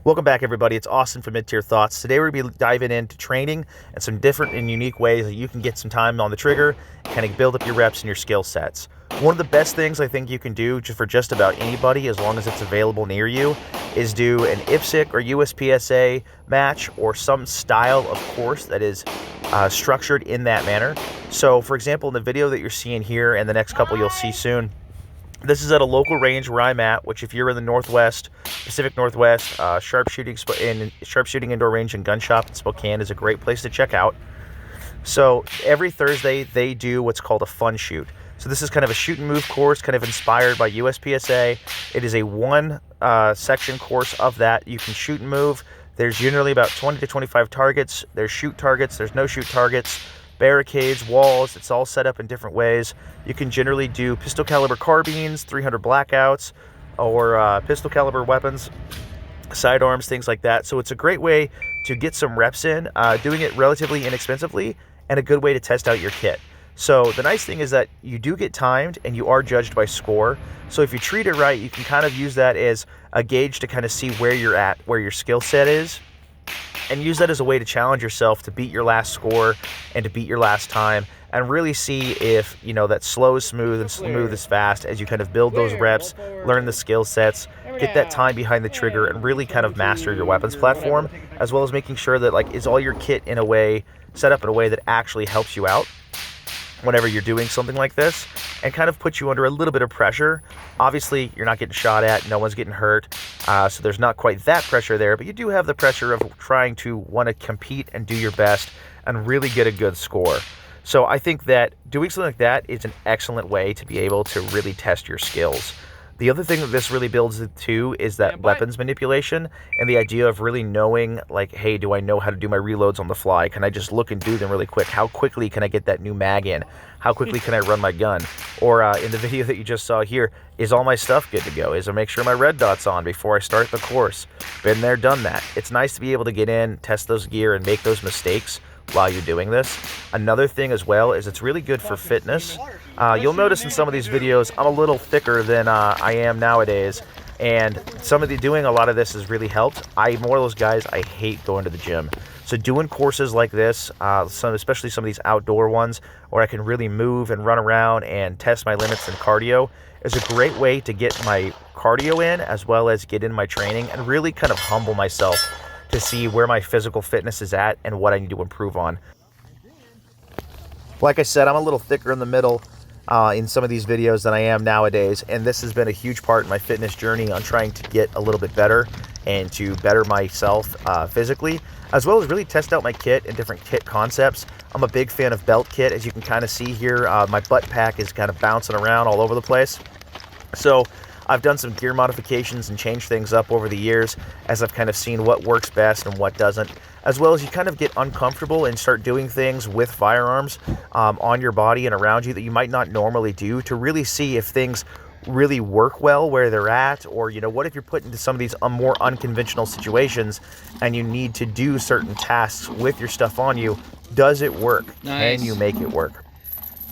Welcome back, everybody. It's Austin from Mid-Tier Thoughts. Today we're going to be diving into training and some different and unique ways that you can get some time on the trigger and kind of build up your reps and your skill sets. One of the best things I think you can do for just about anybody, as long as it's available near you, is do an IPSC or USPSA match or some style of course that is structured in that manner. So, for example, in the video that you're seeing here and the next couple you'll see soon, this is at a local range where I'm at, which if you're in the Northwest, Pacific Northwest, sharpshooting indoor range and gun shop in Spokane is a great place to check out. So every Thursday they do what's called a fun shoot. So this is kind of a shoot and move course, kind of inspired by USPSA. It is a one section course of that. You can shoot and move. There's generally about 20 to 25 targets. There's shoot targets. There's no shoot targets. Barricades, walls, it's all set up in different ways. You can generally do pistol caliber carbines, 300 blackouts, or pistol caliber weapons, sidearms, things like that. So it's a great way to get some reps in, doing it relatively inexpensively, and a good way to test out your kit. So the nice thing is that you do get timed and you are judged by score. So if you treat it right, you can kind of use that as a gauge to kind of see where you're at, where your skill set is, and use that as a way to challenge yourself to beat your last score and to beat your last time, and really see if, you know, that slow is smooth and smooth is fast as you kind of build those reps, learn the skill sets, get that time behind the trigger, and really kind of master your weapons platform, as well as making sure that, like, is all your kit in a way set up in a way that actually helps you out whenever you're doing something like this, and kind of puts you under a little bit of pressure. Obviously, you're not getting shot at, no one's getting hurt, so there's not quite that pressure there, but you do have the pressure of trying to want to compete and do your best and really get a good score. So I think that doing something like that is an excellent way to be able to really test your skills. The other thing that this really builds to is that weapons manipulation and the idea of really knowing, like, hey, do I know how to do my reloads on the fly? Can I just look and do them really quick? How quickly can I get that new mag in? How quickly can I run my gun? Or in the video that you just saw here, is all my stuff good to go? Is I make sure my red dot's on before I start the course? Been there, done that. It's nice to be able to get in, test those gear, and make those mistakes while you're doing this. Another thing as well is it's really good for fitness. You'll notice in some of these videos I'm a little thicker than I am nowadays, and some of the doing a lot of this has really helped. I'm one of those guys, I hate going to the gym. So doing courses like this, especially some of these outdoor ones where I can really move and run around and test my limits in cardio, is a great way to get my cardio in as well as get in my training and really kind of humble myself to see where my physical fitness is at and what I need to improve on. Like I said, I'm a little thicker in the middle in some of these videos than I am nowadays, and this has been a huge part in my fitness journey on trying to get a little bit better and to better myself physically, as well as really test out my kit and different kit concepts. I'm a big fan of belt kit. As you can kind of see here, my butt pack is kind of bouncing around all over the place. So I've done some gear modifications and changed things up over the years as I've kind of seen what works best and what doesn't, as well as you kind of get uncomfortable and start doing things with firearms on your body and around you that you might not normally do, to really see if things really work well where they're at, or, you know, what if you're put into some of these more unconventional situations and you need to do certain tasks with your stuff on you. Does it work? Nice. Can you make it work?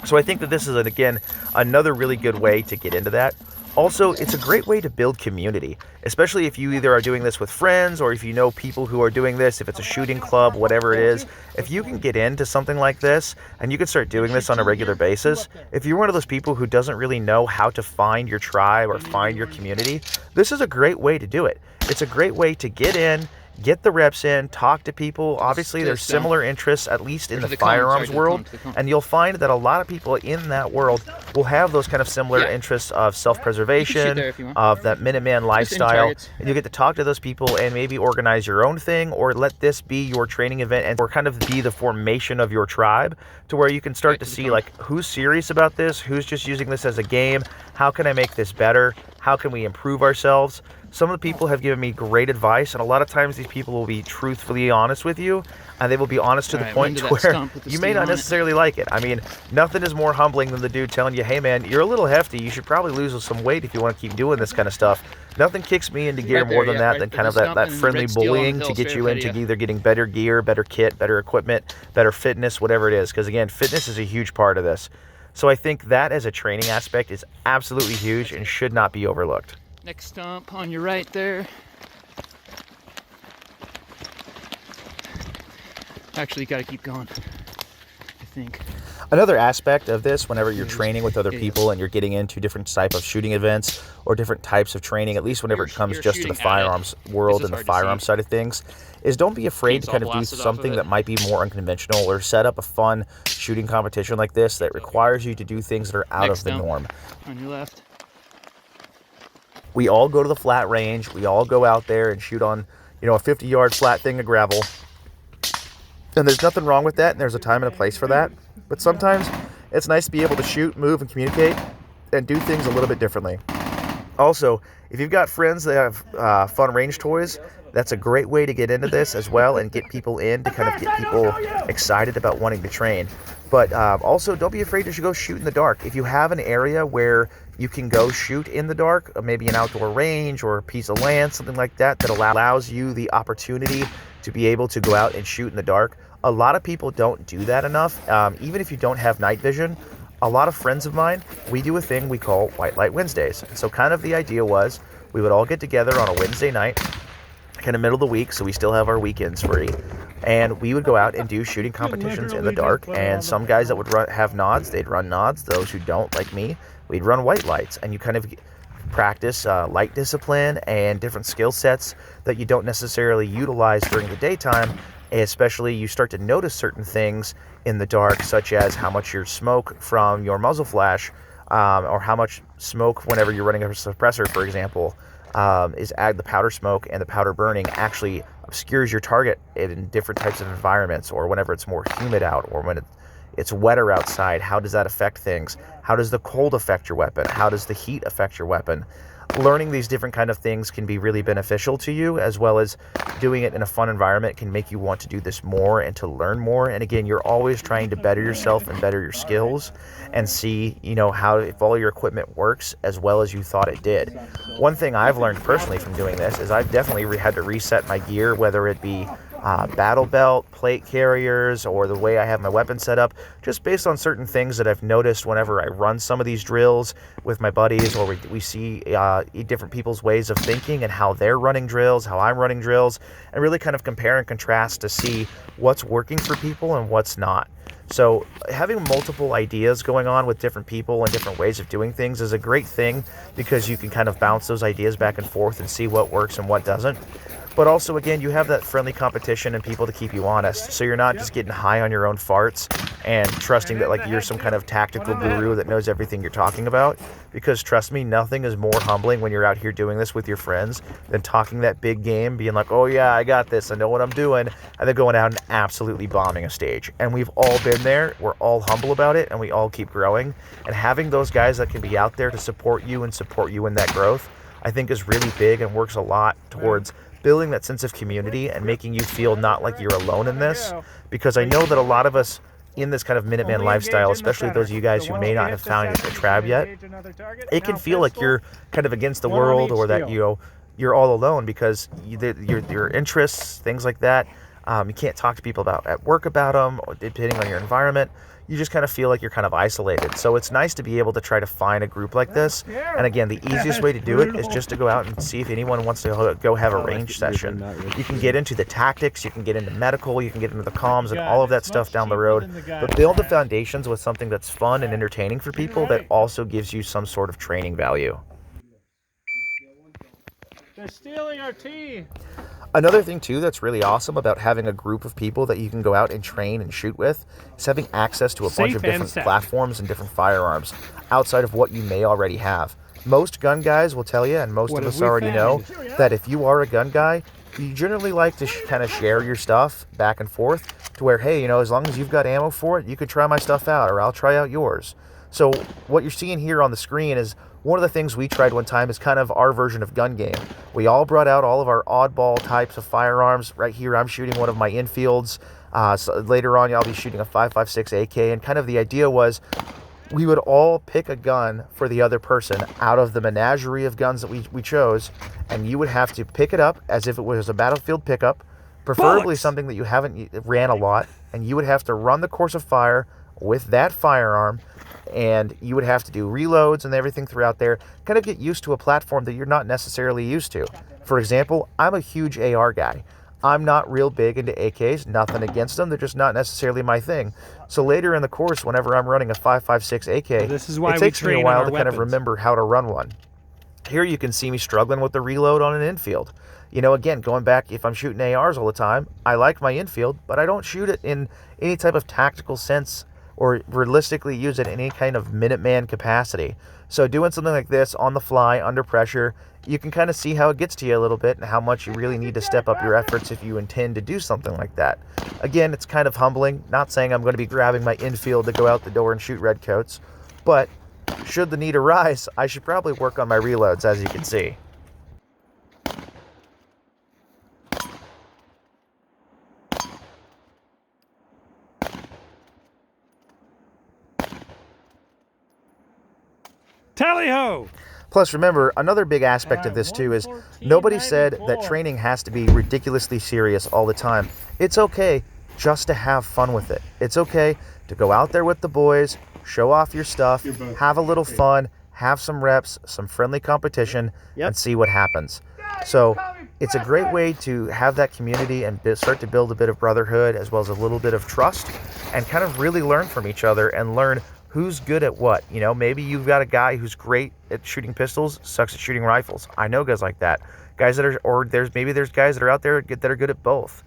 So I think that this is, again, another really good way to get into that. Also, it's a great way to build community, especially if you either are doing this with friends or if you know people who are doing this, if it's a shooting club, whatever it is. If you can get into something like this and you can start doing this on a regular basis, if you're one of those people who doesn't really know how to find your tribe or find your community, this is a great way to do it. It's a great way to get in, get the reps in, talk to people. Obviously, there's similar interests, at least in the firearms world, and you'll find that a lot of people in that world will have those kind of similar interests of self-preservation, of that Minuteman lifestyle, and you get to talk to those people and maybe organize your own thing, or let this be your training event and or kind of be the formation of your tribe, to where you can start to see, like, who's serious about this, who's just using this as a game, how can I make this better, how can we improve ourselves. Some of the people have given me great advice, and a lot of times these people will be truthfully honest with you, and they will be honest to the point where you may not necessarily like it. I mean, nothing is more humbling than the dude telling you, hey man, you're a little hefty, you should probably lose some weight if you want to keep doing this kind of stuff. Nothing kicks me into gear more than that, than kind of that friendly bullying to get you into either getting better gear, better kit, better equipment, better fitness, whatever it is. Because again, fitness is a huge part of this. So I think that as a training aspect is absolutely huge and should not be overlooked. Next stump on your right there. Actually, you gotta keep going, I think. Another aspect of this, whenever you're training with other people and you're getting into different type of shooting events or different types of training, at least whenever it comes just to the firearms world and the firearms side of things, is don't be afraid to kind of do something that might be more unconventional or set up a fun shooting competition like this that requires you to do things that are out of the norm. On your left. We all go to the flat range. We all go out there and shoot on, you know, a 50-yard flat thing of gravel. And there's nothing wrong with that, and there's a time and a place for that. But sometimes it's nice to be able to shoot, move, and communicate and do things a little bit differently. Also, if you've got friends that have fun range toys, that's a great way to get into this as well and get people in to kind of get people excited about wanting to train. But also, don't be afraid to go shoot in the dark. If you have an area where you can go shoot in the dark, maybe an outdoor range or a piece of land, something like that, that allows you the opportunity to be able to go out and shoot in the dark. A lot of people don't do that enough. Even if you don't have night vision, a lot of friends of mine, we do a thing we call White Light Wednesdays. So kind of the idea was we would all get together on a Wednesday night, kind of middle of the week, so we still have our weekends free. And we would go out and do shooting competitions in the dark. And some guys that would have nods, they'd run nods. Those who don't, like me, we'd run white lights. And you kind of practice light discipline and different skill sets that you don't necessarily utilize during the daytime. Especially you start to notice certain things in the dark, such as how much your smoke from your muzzle flash, or how much smoke whenever you're running a suppressor, for example, the powder smoke and the powder burning actually obscures your target in different types of environments, or whenever it's more humid out, or when it's wetter outside. How does that affect things? How does the cold affect your weapon? How does the heat affect your weapon? Learning these different kind of things can be really beneficial to you, as well as doing it in a fun environment can make you want to do this more and to learn more. And again, you're always trying to better yourself and better your skills and see, you know, how if all your equipment works as well as you thought it did. One thing I've learned personally from doing this is I've definitely had to reset my gear, whether it be battle belt, plate carriers, or the way I have my weapon set up, just based on certain things that I've noticed whenever I run some of these drills with my buddies, or we see different people's ways of thinking and how they're running drills, how I'm running drills, and really kind of compare and contrast to see what's working for people and what's not. So having multiple ideas going on with different people and different ways of doing things is a great thing, because you can kind of bounce those ideas back and forth and see what works and what doesn't. But also, again, you have that friendly competition and people to keep you honest. So you're not just getting high on your own farts and trusting that like you're some kind of tactical guru that knows everything you're talking about. Because trust me, nothing is more humbling when you're out here doing this with your friends than talking that big game, being like, oh yeah, I got this, I know what I'm doing, and then going out and absolutely bombing a stage. And we've all been there, we're all humble about it, and we all keep growing. And having those guys that can be out there to support you and support you in that growth, I think is really big and works a lot towards building that sense of community and making you feel not like you're alone in this. Because I know that a lot of us in this kind of Minuteman lifestyle, especially those of you guys who may not have found a trap yet, it can feel like you're kind of against the world, or that you're all alone because your interests, things like that, you can't talk to people at work about them, or depending on your environment. You just kind of feel like you're kind of isolated. So it's nice to be able to try to find a group like this. And again, the easiest way to do it is just to go out and see if anyone wants to go have a range session. You can get into the tactics, you can get into medical, you can get into the comms and all of that stuff down the road. But build the foundations with something that's fun and entertaining for people that also gives you some sort of training value. They're stealing our tea. Another thing, too, that's really awesome about having a group of people that you can go out and train and shoot with is having access to a bunch of different platforms and different firearms outside of what you may already have. Most gun guys will tell you, and most of us already know, that if you are a gun guy, you generally like to kind of share your stuff back and forth to where, hey, you know, as long as you've got ammo for it, you can try my stuff out, or I'll try out yours. So what you're seeing here on the screen is one of the things we tried one time is kind of our version of gun game. We all brought out all of our oddball types of firearms. Right here, I'm shooting one of my infields. So later on, I'll be shooting a 5.56 AK. And kind of the idea was we would all pick a gun for the other person out of the menagerie of guns that we chose. And you would have to pick it up as if it was a battlefield pickup, preferably something that you haven't ran a lot. And you would have to run the course of fire with that firearm, and you would have to do reloads and everything throughout there, kind of get used to a platform that you're not necessarily used to. For example, I'm a huge AR guy. I'm not real big into AKs, nothing against them, they're just not necessarily my thing. So later in the course, whenever I'm running a 5.56 AK, This is why it we takes me a train on while our to kind of weapons. remember how to run one. Here you can see me struggling with the reload on an infield. You know, again, going back, if I'm shooting ARs all the time, I like my infield, but I don't shoot it in any type of tactical sense or realistically use it in any kind of Minuteman capacity. So doing something like this on the fly, under pressure, you can kind of see how it gets to you a little bit and how much you really need to step up your efforts if you intend to do something like that. Again, it's kind of humbling. Not saying I'm going to be grabbing my infield to go out the door and shoot redcoats, but should the need arise, I should probably work on my reloads, as you can see. Tally-ho! Plus, remember, another big aspect of this too is nobody said that 114.94. training has to be ridiculously serious all the time. It's okay just to have fun with it. It's okay to go out there with the boys, show off your stuff, have a little fun, have some reps, some friendly competition, and see what happens. So it's a great way to have that community and start to build a bit of brotherhood as well as a little bit of trust and kind of really learn from each other and learn who's good at what. You know, maybe you've got a guy who's great at shooting pistols, sucks at shooting rifles. I know guys like that. Guys that are, or there's guys that are out there that are good at both.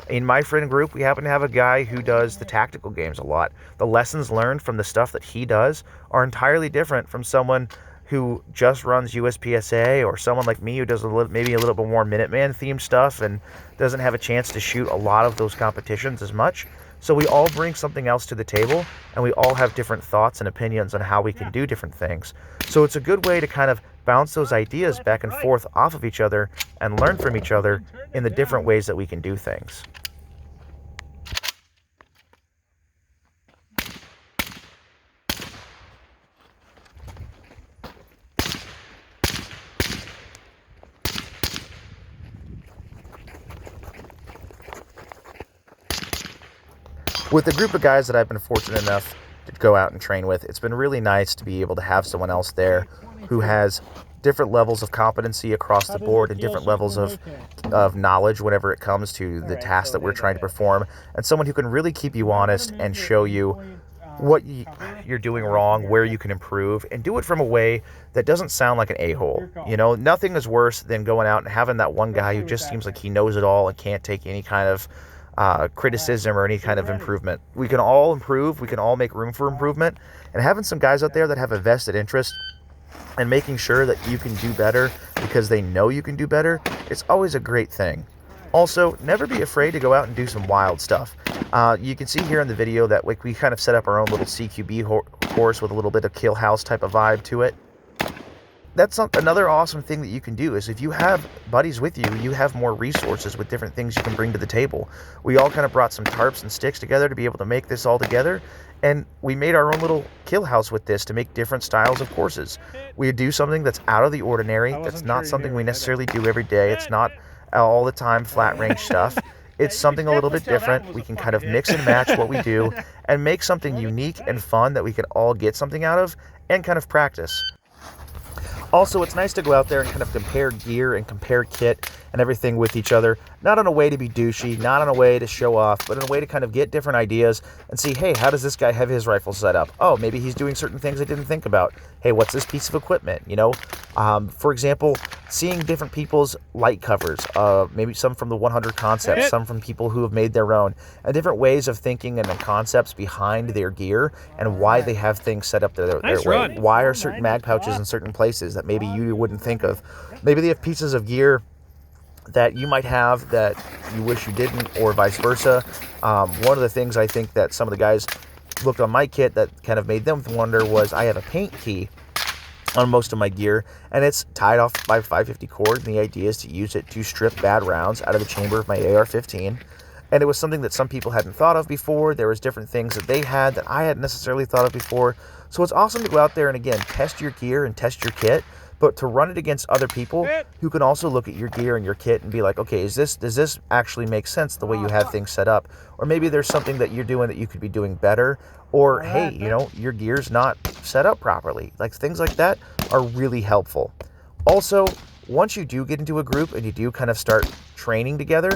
In my friend group, we happen to have a guy who does the tactical games a lot. The lessons learned from the stuff that he does are entirely different from someone who just runs USPSA or someone like me who does maybe a little bit more Minuteman themed stuff and doesn't have a chance to shoot a lot of those competitions as much. So we all bring something else to the table, and we all have different thoughts and opinions on how we can do different things. So it's a good way to kind of bounce those ideas back and forth off of each other and learn from each other in the different ways that we can do things. With the group of guys that I've been fortunate enough to go out and train with, it's been really nice to be able to have someone else there who has different levels of competency across the board and different levels of knowledge whenever it comes to the task that we're trying to perform, and someone who can really keep you honest and show you what you're doing wrong, where you can improve, and do it from a way that doesn't sound like an a-hole. You know, nothing is worse than going out and having that one guy who just seems like he knows it all and can't take any kind of criticism or any kind of improvement. We can all improve, we can all make room for improvement, and having some guys out there that have a vested interest and making sure that you can do better because they know you can do better, it's always a great thing. Also, never be afraid to go out and do some wild stuff. You can see here in the video that we kind of set up our own little CQB course with a little bit of kill house type of vibe to it. That's another awesome thing that you can do is if you have buddies with you, you have more resources with different things you can bring to the table. We all kind of brought some tarps and sticks together to be able to make this all together, and we made our own little kill house with this to make different styles of courses. We do something that's out of the ordinary. That's not something we necessarily do every day. It's not all the time flat range stuff. It's something a little bit different. We can kind of mix and match what we do and make something unique and fun that we can all get something out of and kind of practice. Also, it's nice to go out there and kind of compare gear and compare kit and everything with each other, not in a way to be douchey, not in a way to show off, but in a way to kind of get different ideas and see, hey, how does this guy have his rifle set up? Oh, maybe he's doing certain things I didn't think about. Hey, what's this piece of equipment? You know, for example, seeing different people's light covers, maybe some from the 100 concepts, some from people who have made their own, and different ways of thinking and the concepts behind their gear and why they have things set up their way. Why are certain mag pouches in certain places that maybe you wouldn't think of? Maybe they have pieces of gear that you might have that you wish you didn't, or vice versa. One of the things I think that some of the guys looked on my kit that kind of made them wonder was I have a paint key on most of my gear, and it's tied off by 550 cord, and the idea is to use it to strip bad rounds out of the chamber of my AR-15. And it was something that some people hadn't thought of before. There was different things that they had that I hadn't necessarily thought of before. So it's awesome to go out there and, again, test your gear and test your kit, but to run it against other people who can also look at your gear and your kit and be like, okay, does this actually make sense the way you have things set up? Or maybe there's something that you're doing that you could be doing better. Or, hey, you know, your gear's not set up properly. Like, things like that are really helpful. Also, once you do get into a group and you do kind of start training together,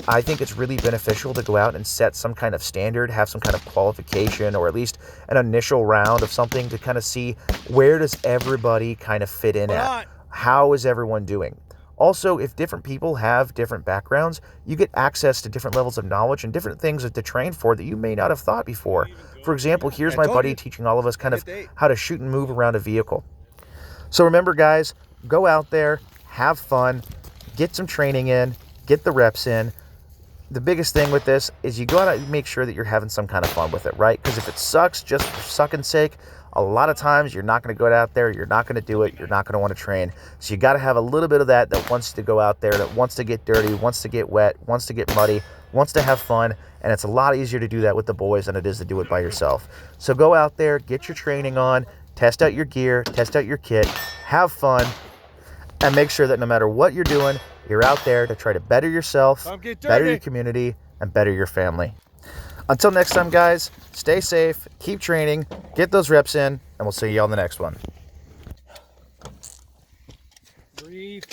I think it's really beneficial to go out and set some kind of standard, have some kind of qualification, or at least an initial round of something to kind of see where does everybody kind of fit in at. How is everyone doing? Also, if different people have different backgrounds, you get access to different levels of knowledge and different things to train for that you may not have thought before. For example, here's my buddy teaching all of us kind of how to shoot and move around a vehicle. So remember, guys, go out there, have fun, get some training in, get the reps in. The biggest thing with this is you got to make sure that you're having some kind of fun with it, right? Because if it sucks just for sucking's sake, a lot of times you're not going to go out there, you're not going to do it, you're not going to want to train. So you got to have a little bit of that wants to go out there, that wants to get dirty, wants to get wet, wants to get muddy, wants to have fun. And it's a lot easier to do that with the boys than it is to do it by yourself. So go out there, get your training on, test out your gear, test out your kit, have fun, and make sure that no matter what you're doing, you're out there to try to better yourself, better your community, and better your family. Until next time, guys, stay safe, keep training, get those reps in, and we'll see you on the next one. Breathe.